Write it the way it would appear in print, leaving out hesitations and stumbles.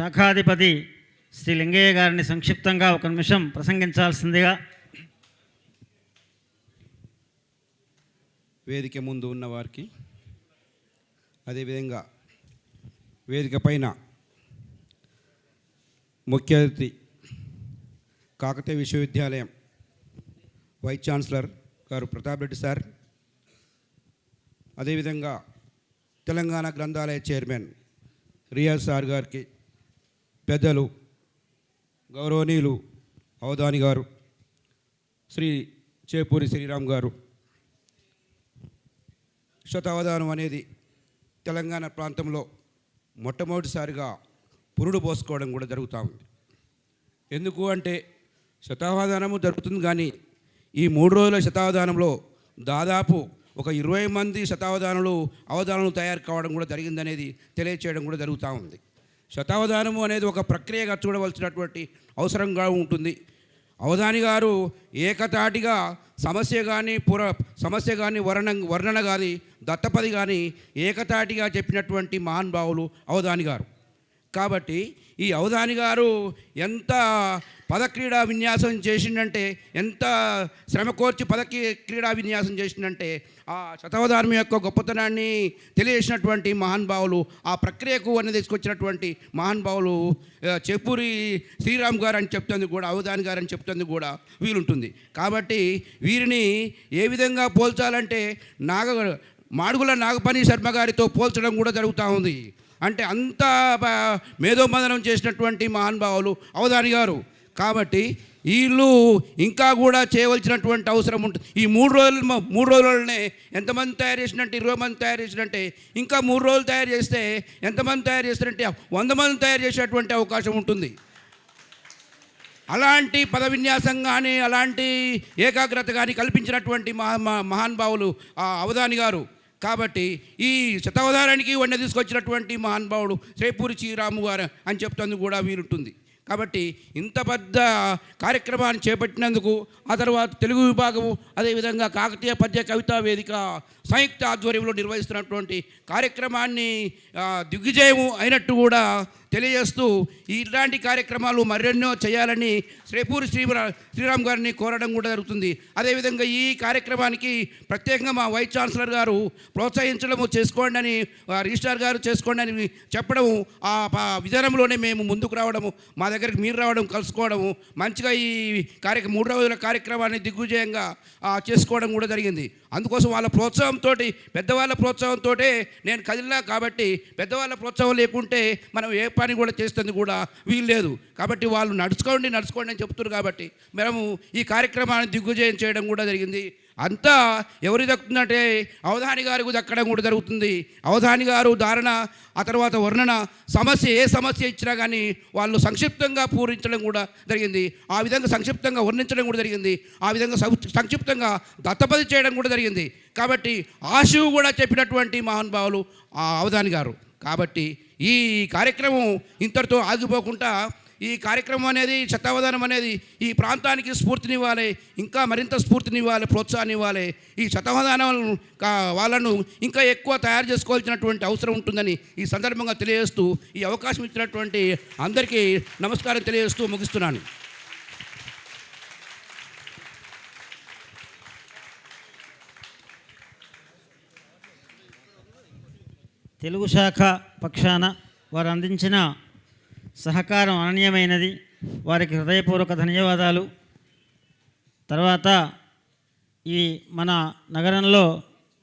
శాఖాధిపతి శ్రీ లింగయ్య గారిని సంక్షిప్తంగా ఒక నిమిషం ప్రసంగించాల్సిందిగా. వేదిక ముందు ఉన్న వారికి, అదేవిధంగా వేదిక పైన ముఖ్య అతిథి కాకతీయ విశ్వవిద్యాలయం వైస్ ఛాన్సలర్ గారు ప్రతాప్ రెడ్డి సార్, అదేవిధంగా తెలంగాణ గ్రంథాలయ చైర్మన్ రియాజ్ సార్ గారికి, పెద్దలు గౌరవనీయులు అవధాని గారు, శ్రీ చేపూరి శ్రీరామ్ గారు, శతావధానం అనేది తెలంగాణ ప్రాంతంలో మొట్టమొదటిసారిగా పురుడు పోసుకోవడం కూడా జరుగుతూ ఉంది. ఎందుకు అంటే శతావధానము జరుగుతుంది, కానీ ఈ 3 రోజుల శతావధానంలో దాదాపు ఒక 20 మంది అవధానాలు తయారు కావడం కూడా జరిగిందనేది తెలియచేయడం కూడా జరుగుతూ ఉంది. శతావధానము అనేది ఒక ప్రక్రియగా చూడవలసినటువంటి అవసరంగా ఉంటుంది. అవధాని గారు ఏకతాటిగా సమస్య కానీ వర్ణన కానీ దత్తపది కానీ ఏకతాటిగా చెప్పినటువంటి మహానుభావులు అవధాని గారు. కాబట్టి ఈ అవధాని గారు ఎంత పదక్రీడా విన్యాసం చేసిందంటే, ఎంత శ్రమకోర్చి క్రీడా విన్యాసం చేసిందంటే, ఆ శతావధానం యొక్క గొప్పతనాన్ని తెలియజేసినటువంటి మహానుభావులు, ఆ ప్రక్రియకు అని తీసుకొచ్చినటువంటి మహానుభావులు చేపూరి శ్రీరామ్ గారు అని చెప్తుంది కూడా, అవధాని గారు అని చెప్తుంది కూడా వీలుంటుంది. కాబట్టి వీరిని ఏ విధంగా పోల్చాలంటే మాడుగుల నాగపని శర్మ గారితో పోల్చడం కూడా జరుగుతూ ఉంది. అంటే అంత మేధోమదనం చేసినటువంటి మహానుభావులు అవధాని గారు. కాబట్టి వీళ్ళు ఇంకా కూడా చేయవలసినటువంటి అవసరం ఉంటుంది. ఈ 3 రోజులనే ఎంతమంది తయారు చేసినట్టే, 20 మంది తయారు చేసినట్టే, ఇంకా 3 రోజులు తయారు చేస్తే ఎంతమంది తయారు చేస్తారంటే 100 మంది తయారు చేసేటువంటి అవకాశం ఉంటుంది. అలాంటి పద విన్యాసం కానీ, అలాంటి ఏకాగ్రత కానీ కల్పించినటువంటి మహానుభావులు అవధాని గారు. కాబట్టి ఈ శతావధానానికి వన్నె తీసుకొచ్చినటువంటి మహానుభావుడు చేపూరి శ్రీరాము గారు అని చెప్తుంది కూడా వీలుంటుంది. కాబట్టి ఇంత పెద్ద కార్యక్రమాన్ని చేపట్టినందుకు, ఆ తర్వాత తెలుగు విభాగము, అదేవిధంగా కాకతీయ పద్య కవితా వేదిక సంయుక్త ఆధ్వర్యంలో నిర్వహిస్తున్నటువంటి కార్యక్రమాన్ని దిగ్విజయం అయినట్టు కూడా తెలియజేస్తూ, ఇలాంటి కార్యక్రమాలు మరెన్నో చేయాలని చేపూరి శ్రీరామ్ గారిని కోరడం కూడా జరుగుతుంది. అదేవిధంగా ఈ కార్యక్రమానికి ప్రత్యేకంగా మా వైస్ ఛాన్సలర్ గారు ప్రోత్సహించడము, చేసుకోండి అని, రిజిస్ట్రార్ గారు చేసుకోండి అని చెప్పడము, ఆ విధానంలోనే మేము ముందుకు రావడము, మా దగ్గరికి మీరు రావడం, కలుసుకోవడము, మంచిగా ఈ 3 రోజుల కార్యక్రమాన్ని దిగ్విజయంగా చేసుకోవడం కూడా జరిగింది. అందుకోసం వాళ్ళ ప్రోత్సాహంతో, పెద్దవాళ్ళ ప్రోత్సాహంతో నేను కదిలినా. కాబట్టి పెద్దవాళ్ళ ప్రోత్సాహం లేకుంటే మనం ఏ పని కూడా చేస్తుంది కూడా వీల్లేదు. కాబట్టి వాళ్ళు నడుచుకోండి అని చెప్తున్నారు. కాబట్టి మేము ఈ కార్యక్రమాన్ని దిగ్విజయం చేయడం కూడా జరిగింది. అంతా ఎవరికి దక్కుతుందంటే అవధాని గారికి దక్కడం కూడా జరుగుతుంది. అవధాని గారు ధారణ, ఆ తర్వాత వర్ణన, ఏ సమస్య ఇచ్చినా కానీ వాళ్ళు సంక్షిప్తంగా పూరించడం కూడా జరిగింది. ఆ విధంగా సంక్షిప్తంగా వర్ణించడం కూడా జరిగింది. ఆ విధంగా సంక్షిప్తంగా దత్తపది చేయడం కూడా జరిగింది. కాబట్టి ఆశువు కూడా చెప్పినటువంటి మహానుభావులు అవధాని గారు. కాబట్టి ఈ కార్యక్రమం ఇంతటితో ఆగిపోకుండా, ఈ కార్యక్రమం అనేది, శతావధానం అనేది ఈ ప్రాంతానికి స్ఫూర్తినివ్వాలి, ఇంకా మరింత స్ఫూర్తినివ్వాలి, ప్రోత్సాహాన్ని ఇవ్వాలి. ఈ శతావధానం వాళ్ళను ఇంకా ఎక్కువ తయారు చేసుకోవాల్సినటువంటి అవసరం ఉంటుందని ఈ సందర్భంగా తెలియజేస్తూ, ఈ అవకాశం ఇచ్చినటువంటి అందరికీ నమస్కారం తెలియజేస్తూ ముగిస్తున్నాను. తెలుగు శాఖ పక్షాన వారు అందించిన సహకారం అనన్యమైనది. వారికి హృదయపూర్వక ధన్యవాదాలు. తర్వాత ఈ మన నగరంలో